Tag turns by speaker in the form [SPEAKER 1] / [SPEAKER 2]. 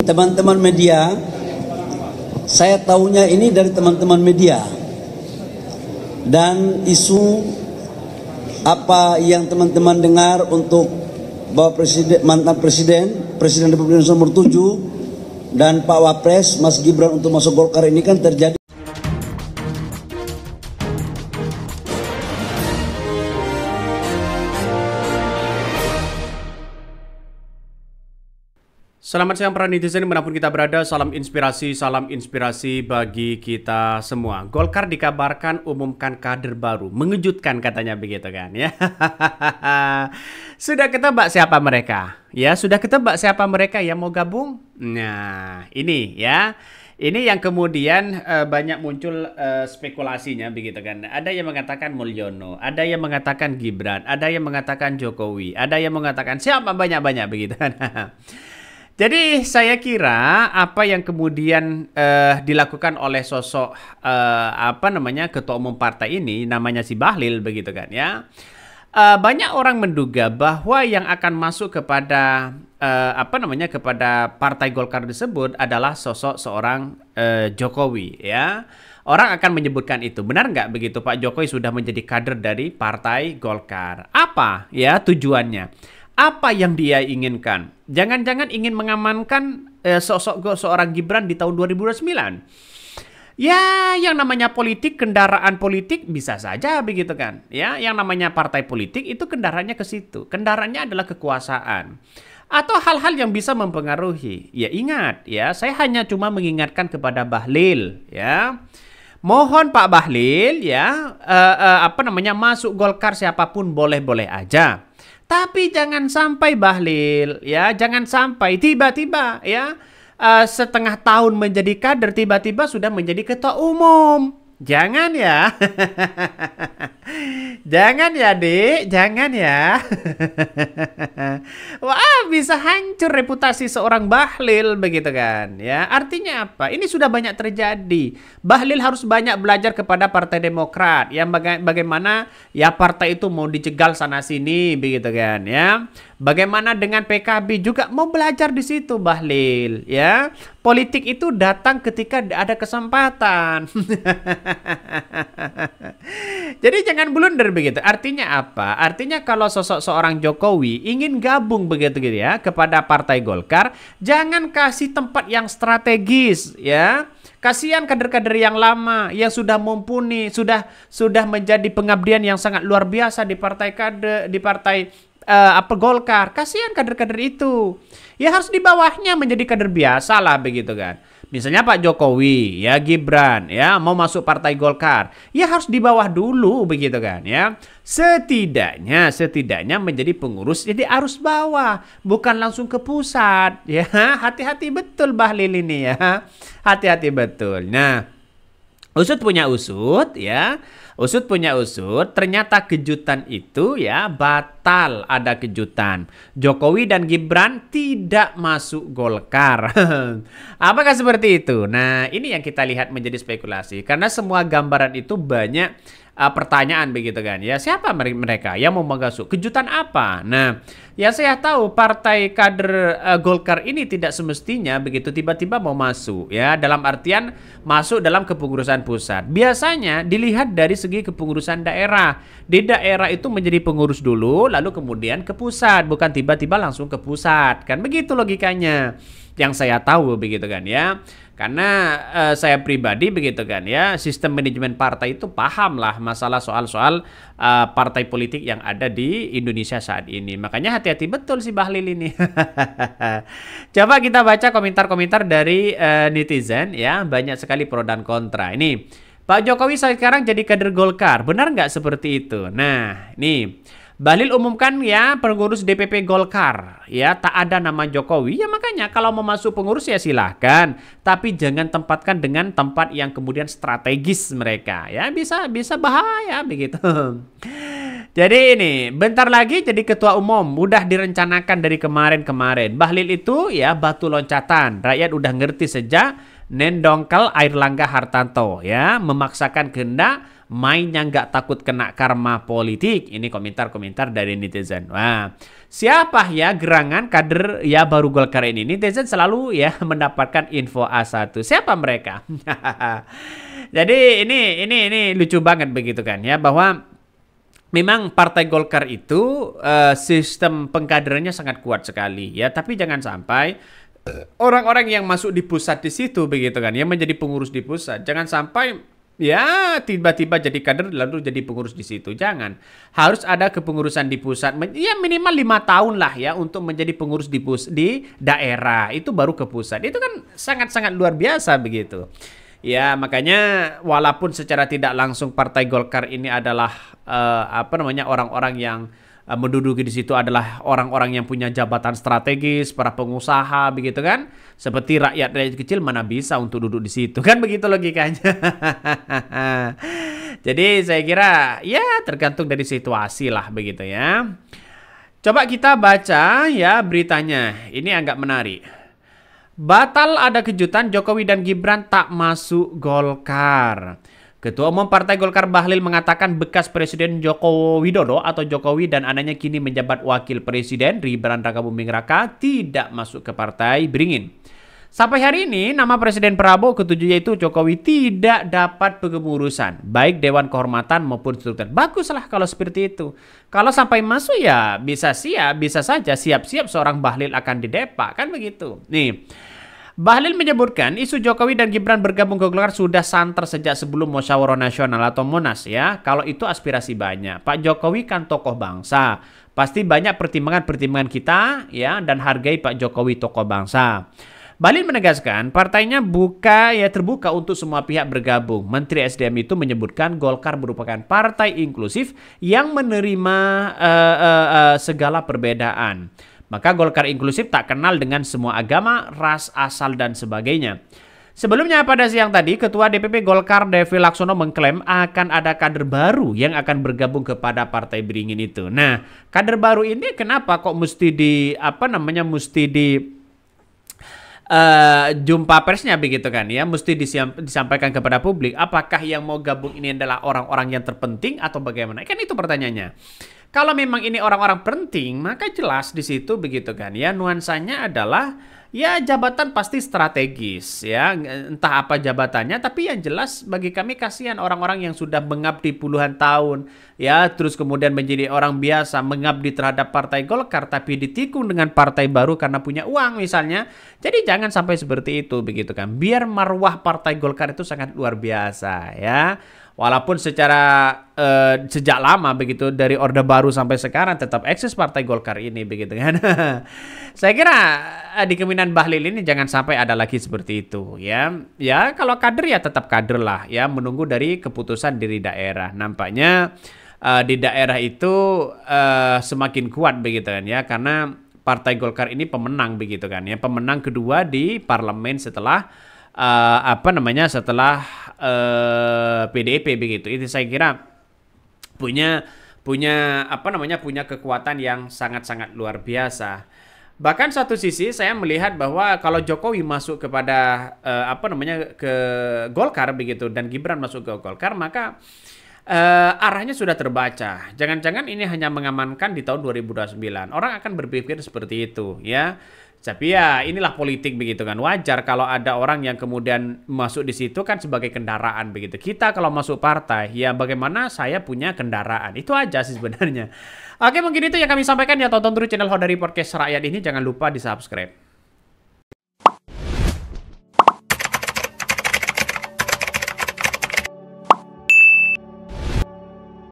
[SPEAKER 1] Teman-teman media, saya tahunya ini dari teman-teman media. Dan isu apa yang teman-teman dengar untuk Bapak Presiden, mantan Presiden Republik Indonesia nomor 7 dan Pak Wapres Mas Gibran untuk masuk Golkar ini kan terjadi.
[SPEAKER 2] Selamat siang para netizen dimanapun kita berada, salam inspirasi bagi kita semua. Golkar dikabarkan umumkan kader baru, mengejutkan katanya begitu kan ya. Sudah ketebak siapa mereka? Ya, sudah ketebak siapa mereka yang mau gabung? Nah, ini ya. Ini yang kemudian banyak muncul spekulasinya begitu kan. Ada yang mengatakan Mulyono, ada yang mengatakan Gibran, ada yang mengatakan Jokowi, ada yang mengatakan siapa banyak-banyak begitu kan. Jadi saya kira apa yang kemudian dilakukan oleh sosok ketua umum partai ini namanya si Bahlil begitu kan ya. Banyak orang menduga bahwa yang akan masuk kepada kepada partai Golkar tersebut adalah sosok seorang Jokowi ya. Orang akan menyebutkan itu. Benar nggak begitu Pak Jokowi sudah menjadi kader dari partai Golkar? Apa ya tujuannya? Apa yang dia inginkan? Jangan-jangan ingin mengamankan seorang Gibran di tahun 2029. Ya, yang namanya politik, kendaraan politik bisa saja begitu kan. Ya, yang namanya partai politik itu kendaraannya ke situ. Kendaraannya adalah kekuasaan. Atau hal-hal yang bisa mempengaruhi. Ya ingat ya, saya hanya cuma mengingatkan kepada Bahlil ya. Mohon Pak Bahlil ya, masuk Golkar siapapun boleh-boleh aja. Tapi jangan sampai Bahlil ya, jangan sampai tiba-tiba ya setengah tahun menjadi kader tiba-tiba sudah menjadi ketua umum. Jangan ya. Jangan ya, Dek, jangan ya. Wah, bisa hancur reputasi seorang Bahlil begitu kan. Ya, artinya apa? Ini sudah banyak terjadi. Bahlil harus banyak belajar kepada Partai Demokrat yang bagaimana ya partai itu mau dicegal sana sini begitu kan ya. Bagaimana dengan PKB juga mau belajar di situ Bahlil ya. Politik itu datang ketika ada kesempatan. Jadi jangan blunder begitu. Artinya apa? Artinya kalau sosok seorang Jokowi ingin gabung begitu gitu ya kepada Partai Golkar, jangan kasih tempat yang strategis ya. Kasihan kader-kader yang lama yang sudah mumpuni, sudah menjadi pengabdian yang sangat luar biasa di partai Golkar. Kasihan kader-kader itu. Ya harus di bawahnya menjadi kader biasa lah begitu kan. Misalnya Pak Jokowi, ya Gibran, ya mau masuk partai Golkar, ya harus di bawah dulu begitu kan ya. Setidaknya menjadi pengurus jadi arus bawah, bukan langsung ke pusat ya. Hati-hati betul Bahlil ini ya. Hati-hati betul. Nah, usut punya usut ya. Usut punya usut, ternyata kejutan itu ya batal, ada kejutan. Jokowi dan Gibran tidak masuk Golkar. Apakah seperti itu? Nah, ini yang kita lihat menjadi spekulasi. Karena semua gambaran itu banyak pertanyaan begitu kan. Ya, siapa mereka yang mau masuk? Kejutan apa? Nah, ya saya tahu partai kader Golkar ini tidak semestinya begitu tiba-tiba mau masuk ya, dalam artian masuk dalam kepengurusan pusat. Biasanya dilihat dari segi kepengurusan daerah. Di daerah itu menjadi pengurus dulu lalu kemudian ke pusat, bukan tiba-tiba langsung ke pusat. Kan begitu logikanya. Yang saya tahu begitu kan ya. Karena saya pribadi begitu kan ya, sistem manajemen partai itu paham lah masalah soal-soal partai politik yang ada di Indonesia saat ini. Makanya hati-hati betul si Bahlil ini. Coba kita baca komentar-komentar dari netizen ya, banyak sekali pro dan kontra. Ini Pak Jokowi sekarang jadi kader Golkar, benar nggak seperti itu? Nah, nih Bahlil umumkan ya pengurus DPP Golkar ya, tak ada nama Jokowi ya, makanya kalau mau masuk pengurus ya silahkan, tapi jangan tempatkan dengan tempat yang kemudian strategis mereka ya, bisa bahaya begitu. Jadi ini bentar lagi jadi ketua umum, udah direncanakan dari kemarin. Bahlil itu ya batu loncatan, rakyat udah ngerti sejak Nendongkel Airlangga Hartarto ya memaksakan kehendak mainnya nggak takut kena karma politik. Ini komentar-komentar dari netizen. Wah, siapa ya gerangan kader ya baru Golkar ini? Netizen selalu ya mendapatkan info A1. Siapa mereka? Jadi ini lucu banget begitu kan ya, bahwa memang Partai Golkar itu sistem pengkaderannya sangat kuat sekali ya, tapi jangan sampai orang-orang yang masuk di pusat di situ begitu kan, yang menjadi pengurus di pusat, jangan sampai ya tiba-tiba jadi kader lalu jadi pengurus di situ. Jangan. Harus ada kepengurusan di pusat. Ya minimal 5 tahun lah ya untuk menjadi pengurus di daerah. Itu baru ke pusat. Itu kan sangat-sangat luar biasa begitu. Ya makanya walaupun secara tidak langsung Partai Golkar ini adalah orang-orang yang menduduki di situ adalah orang-orang yang punya jabatan strategis, para pengusaha begitu kan. Seperti rakyat kecil mana bisa untuk duduk di situ kan, begitu logikanya. Jadi saya kira ya tergantung dari situasi lah begitu ya. Coba kita baca ya beritanya. Ini agak menarik. Batal ada kejutan Jokowi dan Gibran tak masuk Golkar. Ketua Umum Partai Golkar Bahlil mengatakan bekas Presiden Joko Widodo atau Jokowi dan anaknya kini menjabat Wakil Presiden Gibran Raka Buming Raka tidak masuk ke Partai Beringin. Sampai hari ini nama Presiden Prabowo ketujuh yaitu Jokowi tidak dapat pengurusan baik Dewan Kehormatan maupun struktur. Baguslah kalau seperti itu. Kalau sampai masuk ya bisa saja siap-siap seorang Bahlil akan didepak kan begitu. Nih. Bahlil menyebutkan isu Jokowi dan Gibran bergabung ke Golkar sudah santer sejak sebelum Musyawarah Nasional atau Munas ya. Kalau itu aspirasi banyak. Pak Jokowi kan tokoh bangsa. Pasti banyak pertimbangan-pertimbangan kita ya dan hargai Pak Jokowi tokoh bangsa. Bahlil menegaskan partainya terbuka untuk semua pihak bergabung. Menteri SDM itu menyebutkan Golkar merupakan partai inklusif yang menerima segala perbedaan. Maka Golkar inklusif tak kenal dengan semua agama, ras, asal, dan sebagainya. Sebelumnya pada siang tadi, Ketua DPP Golkar Devi Laksono mengklaim akan ada kader baru yang akan bergabung kepada Partai Beringin itu. Nah, kader baru ini kenapa kok mesti jumpa persnya begitu kan ya, mesti disampaikan kepada publik. Apakah yang mau gabung ini adalah orang-orang yang terpenting atau bagaimana? Kan itu pertanyaannya. Kalau memang ini orang-orang penting, maka jelas di situ begitu kan ya, nuansanya adalah ya jabatan pasti strategis ya, entah apa jabatannya, tapi yang jelas bagi kami kasihan orang-orang yang sudah mengabdi puluhan tahun ya, terus kemudian menjadi orang biasa mengabdi terhadap Partai Golkar tapi ditikung dengan partai baru karena punya uang misalnya. Jadi jangan sampai seperti itu begitu kan, biar marwah Partai Golkar itu sangat luar biasa ya. Walaupun secara sejak lama begitu dari Orde Baru sampai sekarang tetap eksis Partai Golkar ini begitu kan. Saya kira di kepemimpinan Bahlil ini jangan sampai ada lagi seperti itu ya. Ya kalau kader ya tetap kader lah ya, menunggu dari keputusan dari daerah. Nampaknya di daerah itu semakin kuat begitu kan ya, karena Partai Golkar ini pemenang begitu kan ya, pemenang kedua di parlemen setelah PDIP begitu. Itu saya kira punya kekuatan yang sangat-sangat luar biasa. Bahkan satu sisi saya melihat bahwa kalau Jokowi masuk kepada ke Golkar begitu dan Gibran masuk ke Golkar, maka arahnya sudah terbaca. Jangan-jangan ini hanya mengamankan di tahun 2029. Orang akan berpikir seperti itu ya. Tapi ya inilah politik begitu kan. Wajar kalau ada orang yang kemudian masuk di situ kan sebagai kendaraan begitu. Kita kalau masuk partai ya bagaimana saya punya kendaraan. Itu aja sih sebenarnya. Oke, mungkin itu yang kami sampaikan ya. Tonton terus channel Hodari Podcast Rakyat ini. Jangan lupa di subscribe.